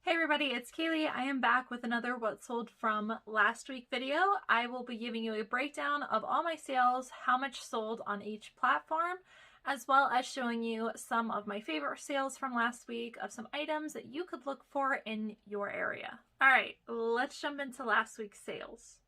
Hey everybody, it's Kaylee. I am back with another What Sold from last week video. I will be giving you a breakdown of all my sales, how much sold on each platform, as well as showing you some of my favorite sales from last week of some items that you could look for in your area. All right, let's jump into last week's sales.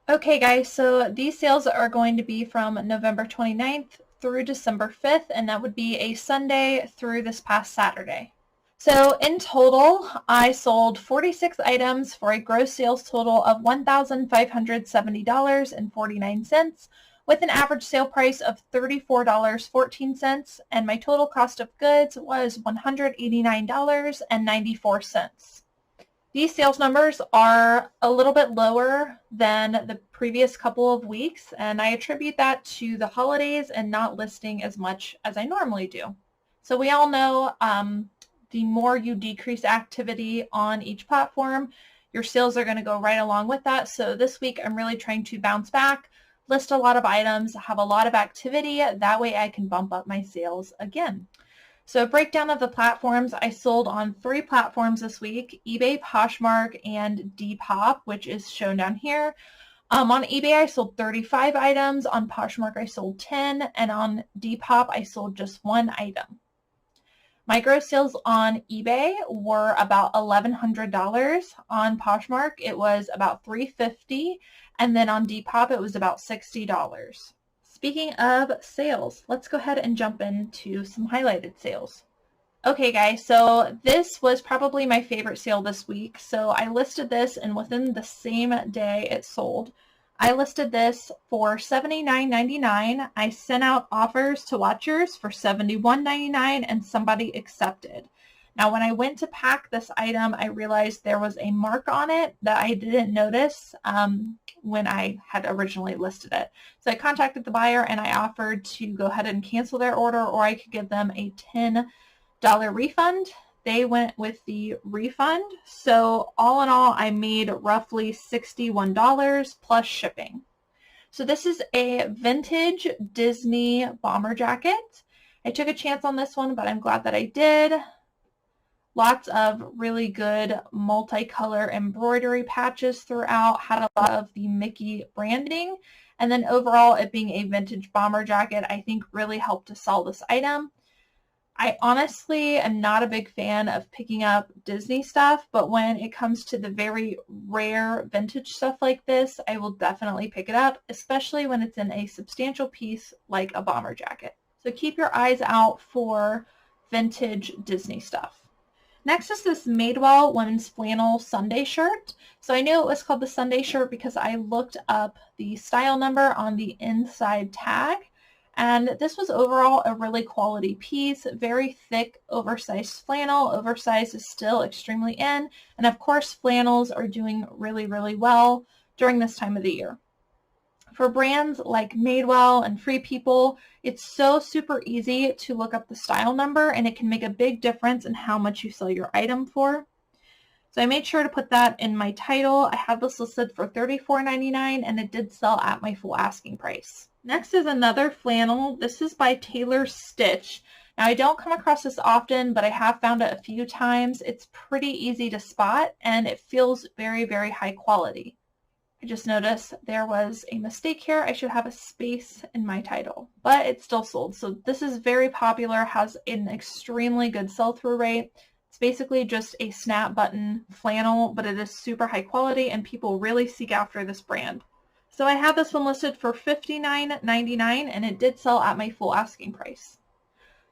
Okay guys, so these sales are going to be from November 29th through December 5th, and that would be a Sunday through this past Saturday. So in total, I sold 46 items for a gross sales total of $1,570.49 with an average sale price of $34.14, and my total cost of goods was $189.94. These sales numbers are a little bit lower than the previous couple of weeks, and I attribute that to the holidays and not listing as much as I normally do. So we all know the more you decrease activity on each platform, your sales are going to go right along with that. So this week I'm really trying to bounce back, list a lot of items, have a lot of activity. That way I can bump up my sales again. So a breakdown of the platforms, I sold on 3 platforms this week: eBay, Poshmark, and Depop, which is shown down here. On eBay, I sold 35 items. On Poshmark, I sold 10. And on Depop, I sold just 1 item. My gross sales on eBay were about $1,100. On Poshmark, it was about $350. And then on Depop, it was about $60. Speaking of sales, let's go ahead and jump into some highlighted sales. Okay guys, so this was probably my favorite sale this week. So I listed this, and within the same day it sold. I listed this for $79.99. I sent out offers to watchers for $71.99 and somebody accepted. Now when I went to pack this item, I realized there was a mark on it that I didn't notice when I had originally listed it. So I contacted the buyer and I offered to go ahead and cancel their order, or I could give them a $10 refund. They went with the refund. So all in all, I made roughly $61 plus shipping. So this is a vintage Disney bomber jacket. I took a chance on this one, but I'm glad that I did. Lots of really good multicolor embroidery patches throughout, had a lot of the Mickey branding, and then overall it being a vintage bomber jacket I think really helped to sell this item. I honestly am not a big fan of picking up Disney stuff, but when it comes to the very rare vintage stuff like this, I will definitely pick it up, especially when it's in a substantial piece like a bomber jacket. So keep your eyes out for vintage Disney stuff. Next is this Madewell women's flannel Sunday shirt. So I knew it was called the Sunday shirt because I looked up the style number on the inside tag. And this was overall a really quality piece, very thick, oversized flannel. Oversized is still extremely in. And of course, flannels are doing really, really well during this time of the year. For brands like Madewell and Free People, it's so super easy to look up the style number, and it can make a big difference in how much you sell your item for. So I made sure to put that in my title. I had this listed for $34.99, and it did sell at my full asking price. Next is another flannel. This is by Taylor Stitch. Now I don't come across this often, but I have found it a few times. It's pretty easy to spot, and it feels very, very high quality. I just noticed there was a mistake here. I should have a space in my title, but it's still sold. So this is very popular, has an extremely good sell-through rate. It's basically just a snap button flannel, but it is super high quality and people really seek after this brand. So I have this one listed for $59.99 and it did sell at my full asking price.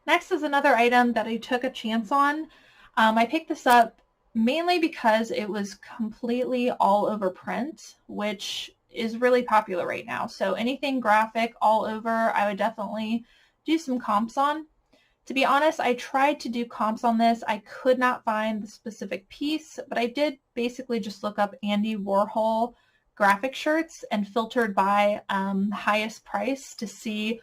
Next is another item that I took a chance on. I picked this up mainly because it was completely all over print, which is really popular right now. So anything graphic all over, I would definitely do some comps on. To be honest, I tried to do comps on this. I could not find the specific piece, but I did basically just look up Andy Warhol graphic shirts and filtered by highest price to see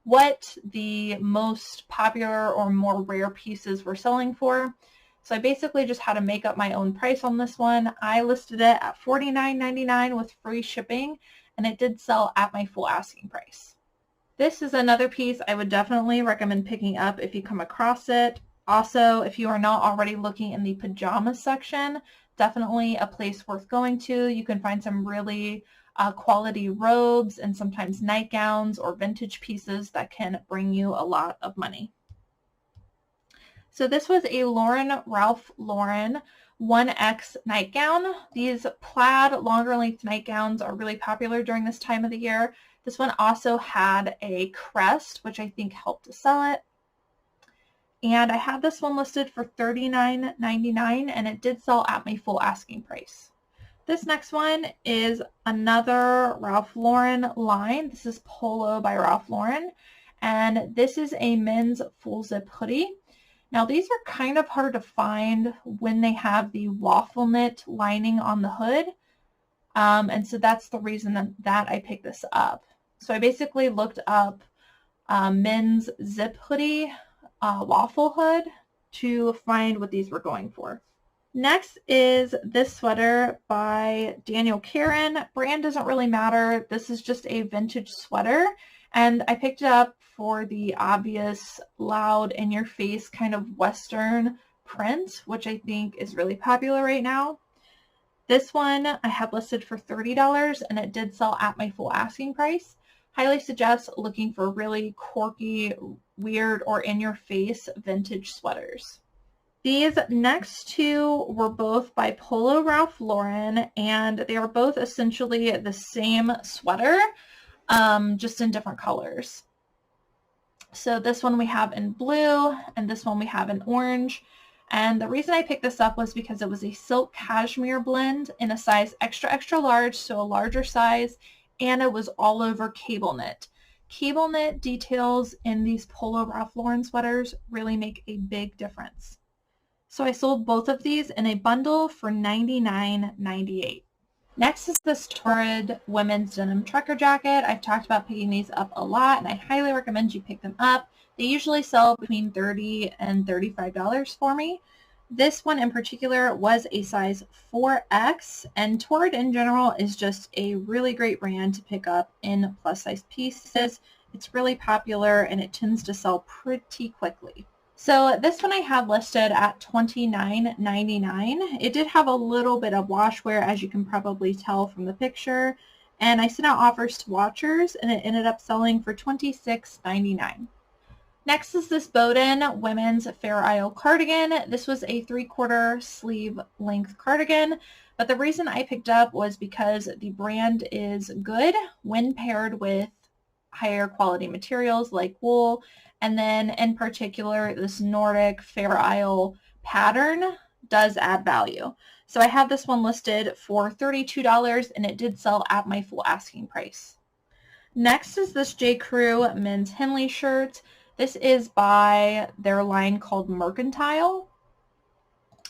what the most popular or more rare pieces were selling for. So I basically just had to make up my own price on this one. I listed it at $49.99 with free shipping, and it did sell at my full asking price. This is another piece I would definitely recommend picking up if you come across it. Also, if you are not already looking in the pajama section, definitely a place worth going to. You can find some really quality robes and sometimes nightgowns or vintage pieces that can bring you a lot of money. So this was a Ralph Lauren 1X nightgown. These plaid longer length nightgowns are really popular during this time of the year. This one also had a crest, which I think helped to sell it. And I had this one listed for $39.99, and it did sell at my full asking price. This next one is another Ralph Lauren line. This is Polo by Ralph Lauren, and this is a men's full zip hoodie. Now these are kind of hard to find when they have the waffle knit lining on the hood, and so that's the reason that I picked this up. So I basically looked up men's zip hoodie waffle hood to find what these were going for. Next is this sweater by Daniel Karen. Brand doesn't really matter. This is just a vintage sweater, and I picked it up for the obvious loud in your face kind of Western print, which I think is really popular right now. This one I have listed for $30, and it did sell at my full asking price. Highly suggest looking for really quirky, weird, or in-your-face vintage sweaters. These next two were both by Polo Ralph Lauren, and they are both essentially the same sweater, just in different colors. So this one we have in blue, and this one we have in orange. And the reason I picked this up was because it was a silk cashmere blend in a size extra, extra large, so a larger size, and it was all over cable knit. Cable knit details in these Polo Ralph Lauren sweaters really make a big difference. So I sold both of these in a bundle for $99.98. Next is this Torrid women's denim trucker jacket. I've talked about picking these up a lot, and I highly recommend you pick them up. They usually sell between $30 and $35 for me. This one in particular was a size 4X, and Torrid in general is just a really great brand to pick up in plus size pieces. It's really popular, and it tends to sell pretty quickly. So this one I have listed at $29.99. It did have a little bit of wash wear, as you can probably tell from the picture, and I sent out offers to watchers, and it ended up selling for $26.99. Next is this Bowden women's Fair Isle cardigan. This was a 3/4 sleeve length cardigan, but the reason I picked up was because the brand is good when paired with higher quality materials like wool, and then in particular this Nordic Fair Isle pattern does add value. So I have this one listed for $32, and it did sell at my full asking price. Next is this J. Crew men's Henley shirt. This is by their line called Mercantile.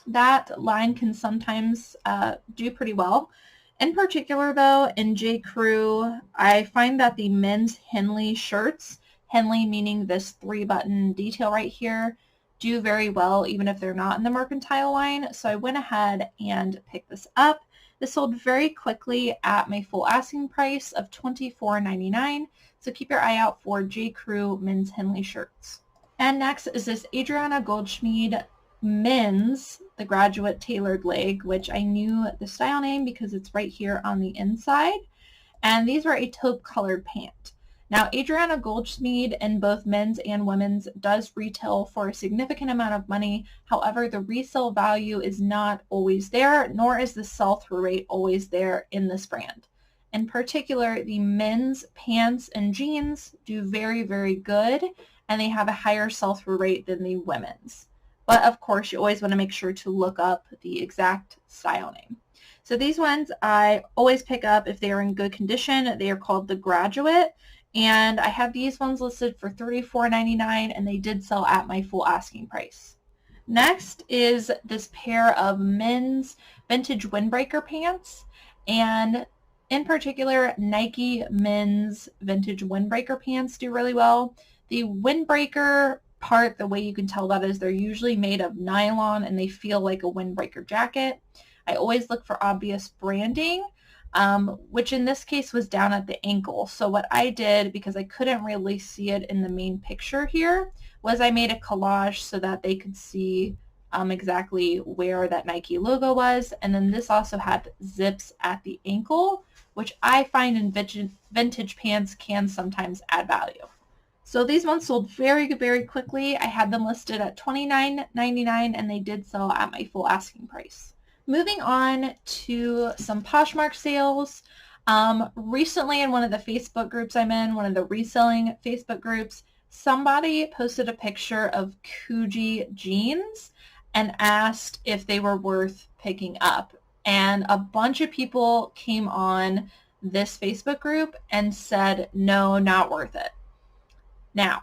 That line can sometimes do pretty well. In particular, though, in J. Crew, I find that the men's Henley shirts, Henley meaning this 3-button detail right here, do very well even if they're not in the Mercantile line. So I went ahead and picked this up. This sold very quickly at my full asking price of $24.99. So keep your eye out for J. Crew men's Henley shirts. And next is this Adriana Goldschmied men's The Graduate Tailored Leg, which I knew the style name because it's right here on the inside. And these are a taupe colored pant. Now, Adriana Goldschmied in both men's and women's does retail for a significant amount of money. However, the resale value is not always there, nor is the sell-through rate always there in this brand. In particular, the men's pants and jeans do very, very good, and they have a higher sell-through rate than the women's. But of course, you always want to make sure to look up the exact style name. So these ones I always pick up if they are in good condition. They are called The Graduate, and I have these ones listed for $34.99, and they did sell at my full asking price. Next is this pair of men's vintage windbreaker pants, and in particular, Nike men's vintage windbreaker pants do really well. The windbreaker part, the way you can tell that is they're usually made of nylon and they feel like a windbreaker jacket. I always look for obvious branding. which in this case was down at the ankle. So what I did, because I couldn't really see it in the main picture here, was I made a collage so that they could see exactly where that Nike logo was. And then this also had zips at the ankle, which I find in vintage pants can sometimes add value. So these ones sold very, very quickly. I had them listed at $29.99 and they did sell at my full asking price. Moving on to some Poshmark sales. Recently in one of the Facebook groups I'm in, one of the reselling Facebook groups, somebody posted a picture of Coogee jeans and asked if they were worth picking up. And a bunch of people came on this Facebook group and said, no, not worth it. Now,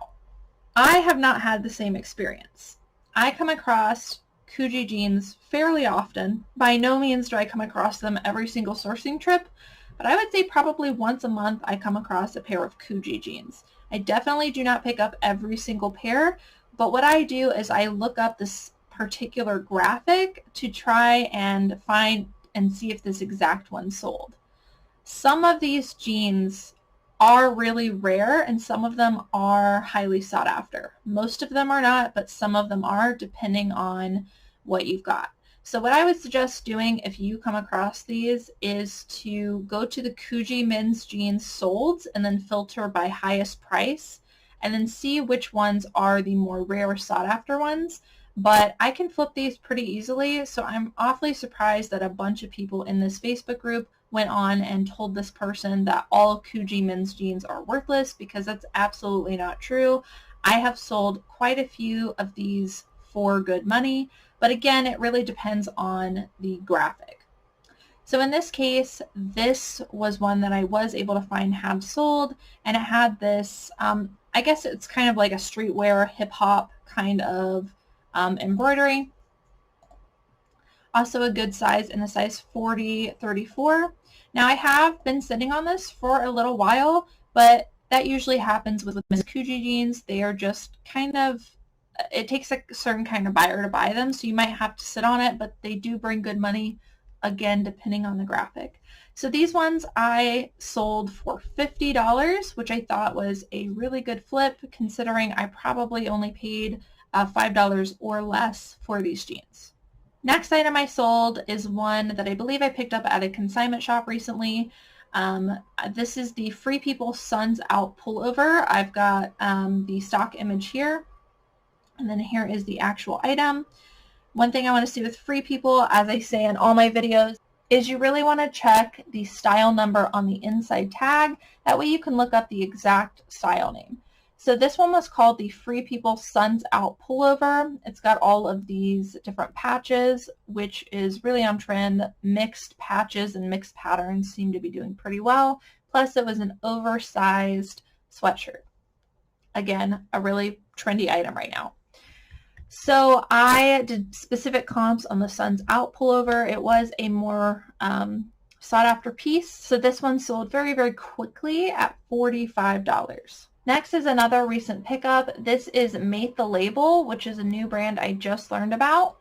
I have not had the same experience. I come across Coogee jeans fairly often. By no means do I come across them every single sourcing trip, but I would say probably once a month I come across a pair of Coogee jeans. I definitely do not pick up every single pair, but what I do is I look up this particular graphic to try and find and see if this exact one sold. Some of these jeans are really rare and some of them are highly sought after. Most of them are not, but some of them are, depending on what you've got. So what I would suggest doing if you come across these is to go to the Coogee men's jeans solds and then filter by highest price and then see which ones are the more rare sought after ones. But I can flip these pretty easily, so I'm awfully surprised that a bunch of people in this Facebook group went on and told this person that all Coogee men's jeans are worthless, because that's absolutely not true. I have sold quite a few of these for good money, but again, it really depends on the graphic. So in this case, this was one that I was able to find had sold, and it had this, I guess it's kind of like a streetwear hip-hop kind of embroidery. Also a good size in a size 40-34. Now I have been sitting on this for a little while, but that usually happens with Miss Coogee jeans. They are just kind of, it takes a certain kind of buyer to buy them, so you might have to sit on it, but they do bring good money, again, depending on the graphic. So these ones I sold for $50, which I thought was a really good flip, considering I probably only paid $5 or less for these jeans. Next item I sold is one that I believe I picked up at a consignment shop recently. This is the Free People Suns Out pullover. I've got the stock image here, and then here is the actual item. One thing I want to see with Free People, as I say in all my videos, is you really want to check the style number on the inside tag. That way you can look up the exact style name. So this one was called the Free People Suns Out pullover. It's got all of these different patches, which is really on trend. Mixed patches and mixed patterns seem to be doing pretty well. Plus it was an oversized sweatshirt. Again, a really trendy item right now. So I did specific comps on the Suns Out pullover. It was a more sought after piece. So this one sold very, very quickly at $45. Next is another recent pickup. This is Mate the Label, which is a new brand I just learned about.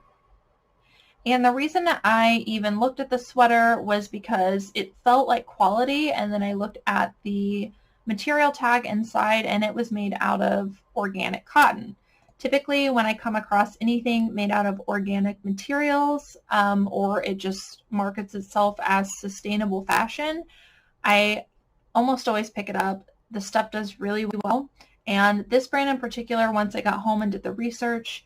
And the reason that I even looked at the sweater was because it felt like quality, and then I looked at the material tag inside and it was made out of organic cotton. Typically when I come across anything made out of organic materials or it just markets itself as sustainable fashion, I almost always pick it up. The stuff does really well, and this brand in particular, once I got home and did the research,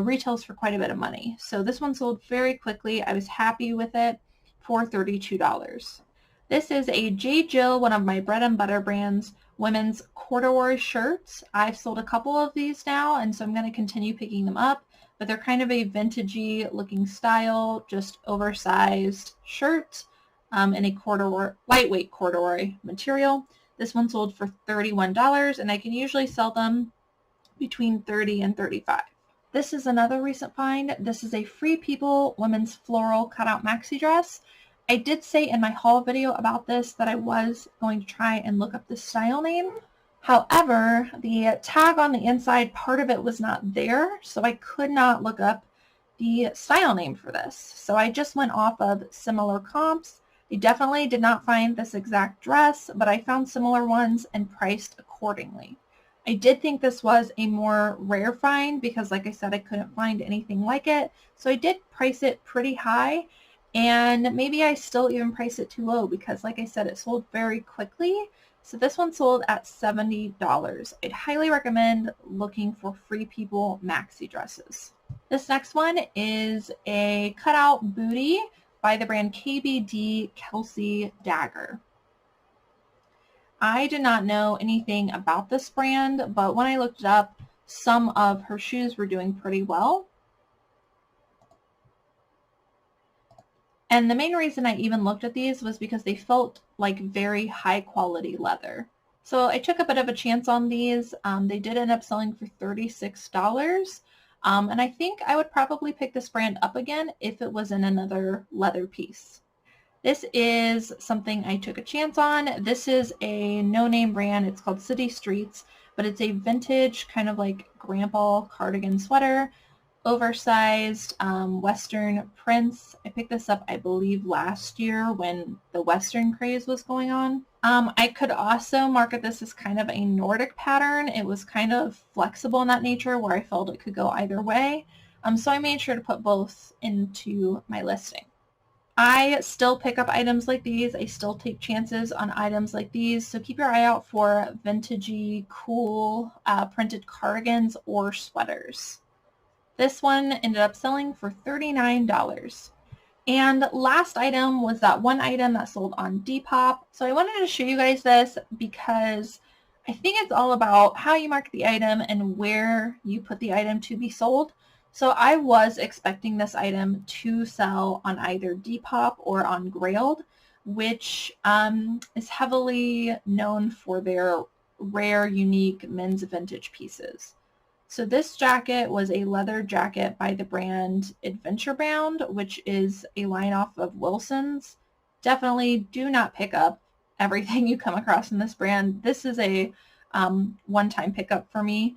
retails for quite a bit of money. So this one sold very quickly. I was happy with it for $32. This is a J. Jill, one of my bread and butter brands, women's corduroy shirts. I've sold a couple of these now, and so I'm going to continue picking them up, but they're kind of a vintagey looking style, just oversized shirt in a corduroy, lightweight corduroy material. This one sold for $31, and I can usually sell them between $30 and $35. This is another recent find. This is a Free People women's floral cutout maxi dress. I did say in my haul video about this that I was going to try and look up the style name. However, the tag on the inside, part of it was not there, so I could not look up the style name for this. So I just went off of similar comps I definitely did not find this exact dress, but I found similar ones and priced accordingly. I did think this was a more rare find because, like I said, I couldn't find anything like it. So I did price it pretty high, and maybe I still even price it too low because, like I said, it sold very quickly. So this one sold at $70. I'd highly recommend looking for Free People maxi dresses. This next one is a cutout booty by the brand KBD Kelsey Dagger. I did not know anything about this brand, but when I looked it up, some of her shoes were doing pretty well. And the main reason I even looked at these was because they felt like very high quality leather. So I took a bit of a chance on these. They did end up selling for $36. And I think I would probably pick this brand up again if it was in another leather piece. This is something I took a chance on. This is a no-name brand. It's called City Streets, but it's a vintage kind of like grandpa cardigan sweater, oversized Western prints. I picked this up, I believe, last year when the Western craze was going on. I could also market this as kind of a Nordic pattern. It was kind of flexible in that nature where I felt it could go either way. So I made sure to put both into my listing. I still pick up items like these. I still take chances on items like these. So keep your eye out for vintagey, cool printed cardigans or sweaters. This one ended up selling for $39. And last item was that one item that sold on Depop. So I wanted to show you guys this because I think it's all about how you market the item and where you put the item to be sold. So I was expecting this item to sell on either Depop or on Grailed, which is heavily known for their rare, unique men's vintage pieces. So this jacket was a leather jacket by the brand Adventure Bound, which is a line off of Wilson's. Definitely do not pick up everything you come across in this brand. This is a one-time pickup for me.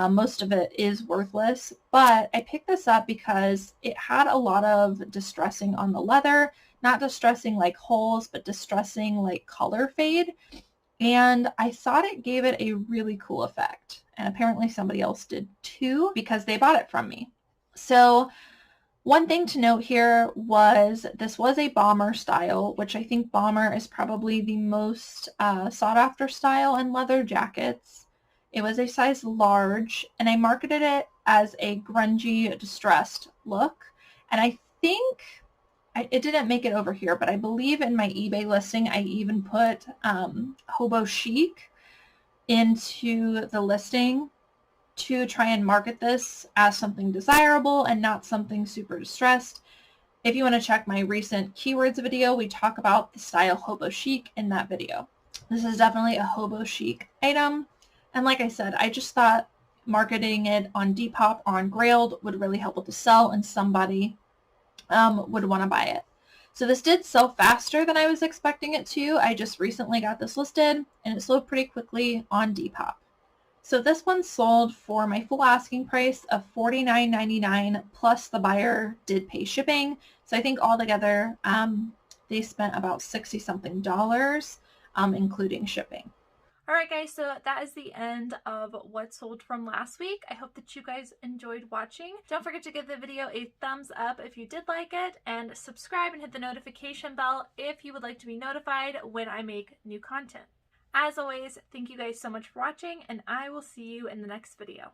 Most of it is worthless, but I picked this up because it had a lot of distressing on the leather, not distressing like holes, but distressing like color fade. And I thought it gave it a really cool effect. And apparently somebody else did too because they bought it from me. So one thing to note here was this was a bomber style, which I think bomber is probably the most sought after style in leather jackets. It was a size large, and I marketed it as a grungy, distressed look. And I think it didn't make it over here, but I believe in my eBay listing, I even put hobo chic into the listing to try and market this as something desirable and not something super distressed. If you want to check my recent keywords video, we talk about the style hobo chic in that video. This is definitely a hobo chic item. And like I said, I just thought marketing it on Depop or on Grailed would really help with the sell and somebody would want to buy it. So this did sell faster than I was expecting it to. I just recently got this listed and it sold pretty quickly on Depop. So this one sold for my full asking price of $49.99 plus the buyer did pay shipping. So I think altogether they spent about $60 something, including shipping. Alright guys, so that is the end of what sold from last week. I hope that you guys enjoyed watching. Don't forget to give the video a thumbs up if you did like it, and subscribe and hit the notification bell if you would like to be notified when I make new content. As always, thank you guys so much for watching, and I will see you in the next video.